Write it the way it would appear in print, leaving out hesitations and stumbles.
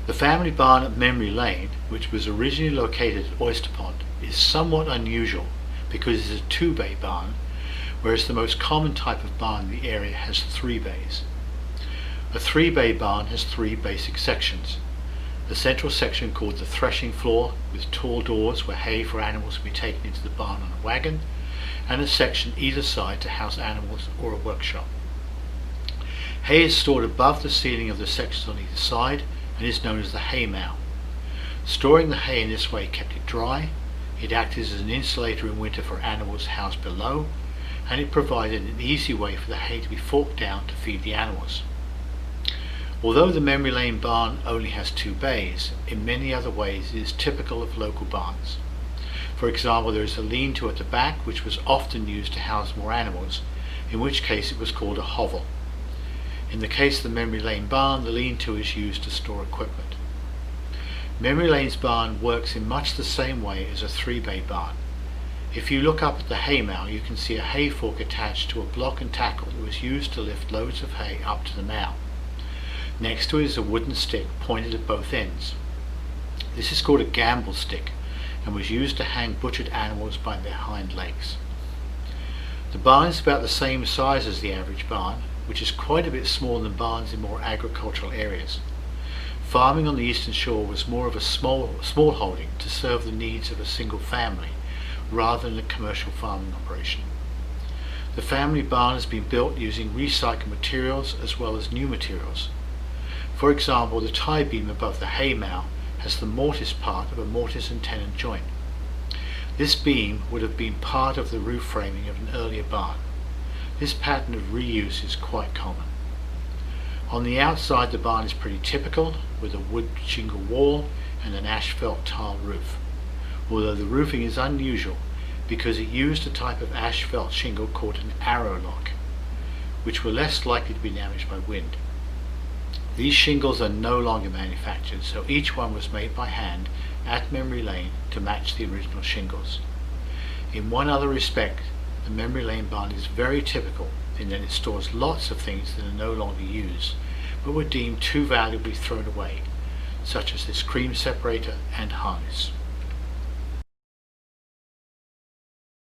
The family barn at Memory Lane, which was originally located at Oyster Pond, is somewhat unusual because it is a 2-bay barn, whereas the most common type of barn in the area has 3 bays. A 3-bay barn has 3 basic sections. The central section called the threshing floor, with tall doors where hay for animals can be taken into the barn on a wagon, and a section either side to house animals or a workshop. Hay is stored above the ceiling of the sections on either side and is known as the haymow. Storing the hay in this way kept it dry, it acted as an insulator in winter for animals housed below, and it provided an easy way for the hay to be forked down to feed the animals. Although the Memory Lane barn only has 2 bays, in many other ways it is typical of local barns. For example, there is a lean-to at the back which was often used to house more animals, in which case it was called a hovel. In the case of the Memory Lane barn, the lean-to is used to store equipment. Memory Lane's barn works in much the same way as a 3-bay barn. If you look up at the haymow, you can see a hay fork attached to a block and tackle that was used to lift loads of hay up to the mow. Next to it is a wooden stick pointed at both ends. This is called a gamble stick and was used to hang butchered animals by their hind legs. The barn is about the same size as the average barn, which is quite a bit smaller than barns in more agricultural areas. Farming on the eastern shore was more of a small holding to serve the needs of a single family rather than a commercial farming operation. The family barn has been built using recycled materials as well as new materials. For example, the tie beam above the haymow has the mortise part of a mortise and tenon joint. This beam would have been part of the roof framing of an earlier barn. This pattern of reuse is quite common. On the outside, the barn is pretty typical, with a wood shingle wall and an asphalt tile roof, although the roofing is unusual because it used a type of asphalt shingle called an arrow lock, which were less likely to be damaged by wind. These shingles are no longer manufactured, so each one was made by hand at Memory Lane to match the original shingles. In one other respect, the Memory Lane barn is very typical in that it stores lots of things that are no longer used, but were deemed too valuably thrown away, such as this cream separator and harness.